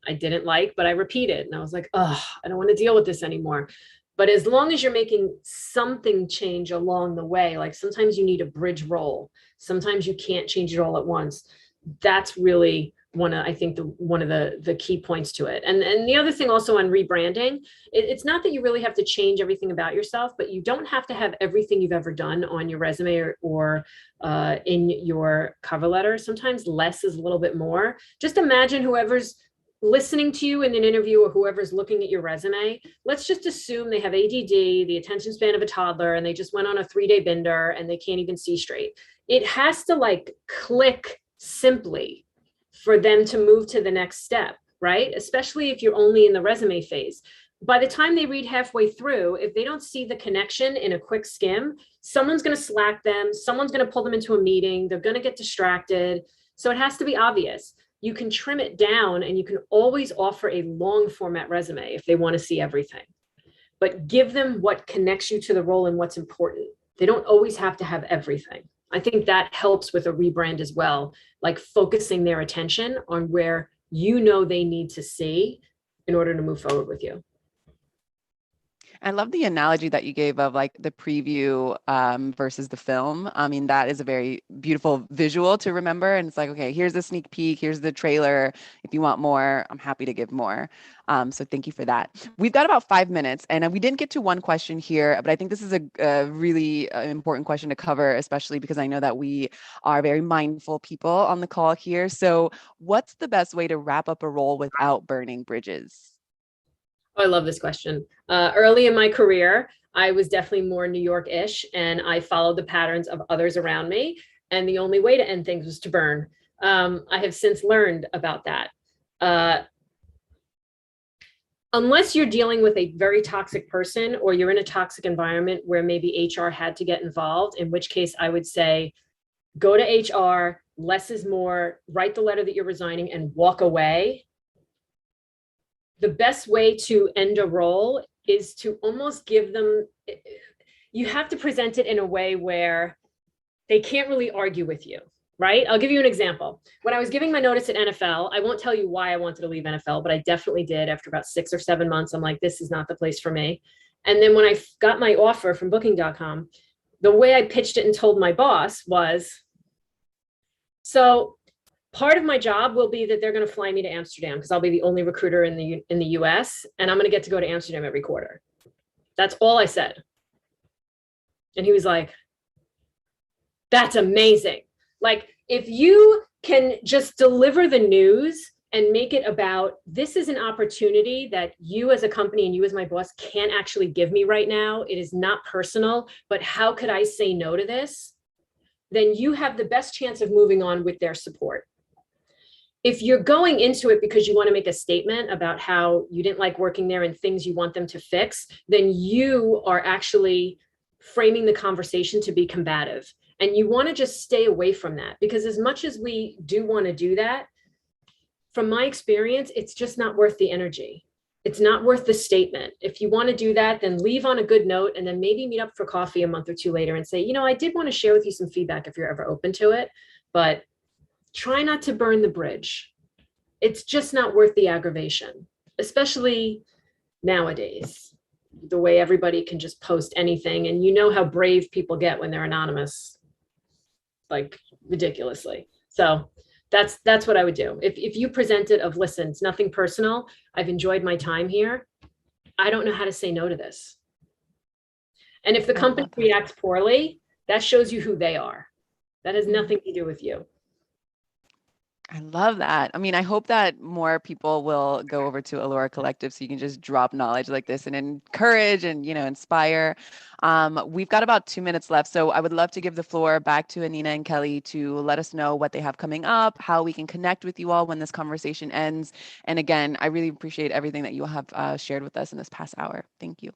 I didn't like, but I repeated. And I was like, oh, I don't want to deal with this anymore. But as long as you're making something change along the way, like sometimes you need a bridge role, sometimes you can't change it all at once. That's really one of the key points to it. And the other thing also on rebranding, it's not that you really have to change everything about yourself, but you don't have to have everything you've ever done on your resume or in your cover letter. Sometimes less is a little bit more. Just imagine whoever's listening to you in an interview or whoever's looking at your resume, let's just assume they have ADD, the attention span of a toddler, and they just went on a 3-day bender and they can't even see straight. It has to click simply for them to move to the next step, right? Especially if you're only in the resume phase. By the time they read halfway through, if they don't see the connection in a quick skim, someone's going to Slack them, someone's going to pull them into a meeting, they're going to get distracted. So it has to be obvious. You can trim it down and you can always offer a long format resume if they want to see everything, but give them what connects you to the role and what's important. They don't always have to have everything. I think that helps with a rebrand as well, like focusing their attention on where they need to see in order to move forward with you. I love the analogy that you gave of the preview versus the film. I mean, that is a very beautiful visual to remember. And it's okay, here's the sneak peek, here's the trailer. If you want more, I'm happy to give more. So thank you for that. We've got about 5 minutes and we didn't get to one question here, but I think this is a really important question to cover, especially because I know that we are very mindful people on the call here. So what's the best way to wrap up a role without burning bridges? Oh, I love this question. Early in my career, I was definitely more New York-ish, and I followed the patterns of others around me. And the only way to end things was to burn. I have since learned about that. Unless you're dealing with a very toxic person or you're in a toxic environment where maybe HR had to get involved, in which case I would say, go to HR, less is more, write the letter that you're resigning and walk away. The best way to end a role is to almost give them, you have to present it in a way where they can't really argue with you, right? I'll give you an example. When I was giving my notice at NFL, I won't tell you why I wanted to leave NFL, but I definitely did. After about 6 or 7 months, I'm like, this is not the place for me. And then when I got my offer from booking.com, the way I pitched it and told my boss was, so part of my job will be that they're going to fly me to Amsterdam because I'll be the only recruiter in the US, and I'm going to get to go to Amsterdam every quarter. That's all I said. And he was like, that's amazing. Like, if you can just deliver the news and make it about, this is an opportunity that you as a company and you as my boss can't actually give me right now. It is not personal, but how could I say no to this? Then you have the best chance of moving on with their support. If you're going into it because you want to make a statement about how you didn't like working there and things you want them to fix, then you are actually framing the conversation to be combative. And you want to just stay away from that, because as much as we do want to do that, from my experience, it's just not worth the energy. It's not worth the statement. If you want to do that, then leave on a good note and then maybe meet up for coffee a month or two later and say, I did want to share with you some feedback if you're ever open to it, but try not to burn the bridge. It's just not worth the aggravation, especially nowadays, the way everybody can just post anything. And you know how brave people get when they're anonymous, like ridiculously. So that's what I would do. If you present it of, listen, it's nothing personal. I've enjoyed my time here. I don't know how to say no to this. And if the I company love that. reacts poorly, that shows you who they are. That has nothing to do with you. I love that. I mean, I hope that more people will go over to Allora Collective so you can just drop knowledge like this and encourage and, inspire. We've got about 2 minutes left, so I would love to give the floor back to Anina and Kelly to let us know what they have coming up, how we can connect with you all when this conversation ends. And again, I really appreciate everything that you have shared with us in this past hour. Thank you.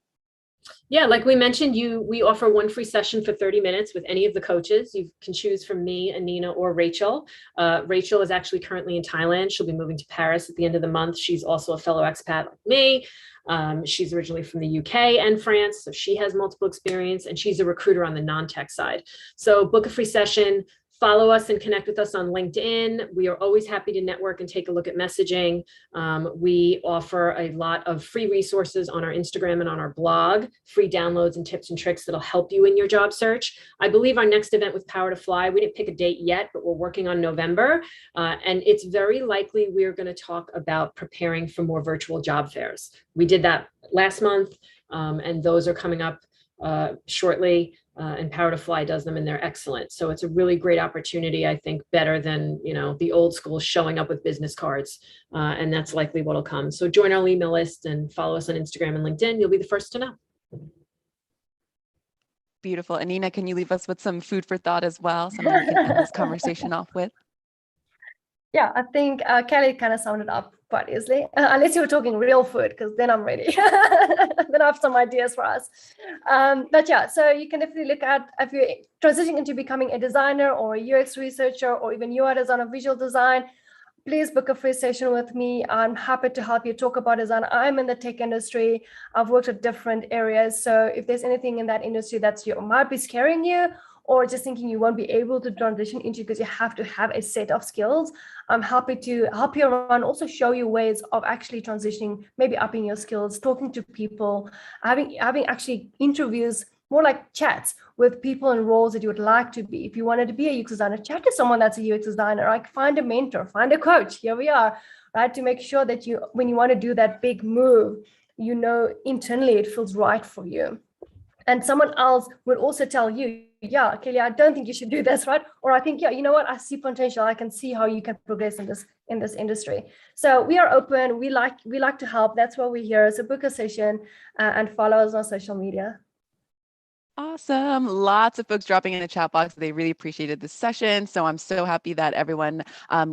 Yeah, like we mentioned, we offer one free session for 30 minutes with any of the coaches. You can choose from me, Anina, or Rachel. Rachel is actually currently in Thailand. She'll be moving to Paris at the end of the month. She's also a fellow expat like me. She's originally from the UK and France, so she has multiple experience, and she's a recruiter on the non-tech side. So book a free session. Follow us and connect with us on LinkedIn. We are always happy to network and take a look at messaging. We offer a lot of free resources on our Instagram and on our blog, free downloads and tips and tricks that'll help you in your job search. I believe our next event with Power to Fly, we didn't pick a date yet, but we're working on November. And it's very likely we're going to talk about preparing for more virtual job fairs. We did that last month, and those are coming up shortly. And Power to Fly does them, and they're excellent. So it's a really great opportunity, I think, better than the old school showing up with business cards, and that's likely what'll come. So join our email list and follow us on Instagram and LinkedIn. You'll be the first to know. Beautiful. Anina, can you leave us with some food for thought as well? Something we can end this conversation off with? Yeah, I think Kelly kind of summed it up quite easily, unless you were talking real food, because then I'm ready. Then I have some ideas for us. But yeah, so you can definitely look at, if you're transitioning into becoming a designer or a UX researcher, or even UI designer, visual design, please book a free session with me. I'm happy to help you talk about design. I'm in the tech industry. I've worked at different areas. So if there's anything in that industry that might be scaring you, or just thinking you won't be able to transition into because you have to have a set of skills, I'm happy to help you around, also show you ways of actually transitioning, maybe upping your skills, talking to people, having actually interviews, more like chats with people in roles that you would like to be. If you wanted to be a UX designer, chat to someone that's a UX designer, like find a mentor, find a coach. Here we are, right? To make sure that when you want to do that big move, internally it feels right for you. And someone else would also tell you, yeah, Kelly, I don't think you should do this, right? Or I think, yeah, you know what? I see potential. I can see how you can progress in this industry. So we are open. We like to help. That's why we're here. So book a session and follow us on social media. Awesome. Lots of folks dropping in the chat box. They really appreciated this session. So I'm so happy that everyone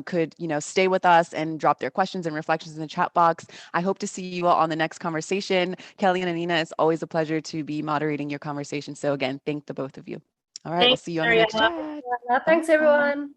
could, stay with us and drop their questions and reflections in the chat box. I hope to see you all on the next conversation. Kelly and Anina, it's always a pleasure to be moderating your conversation. So again, thank the both of you. All right, we'll see you on the next chat. Thanks, everyone.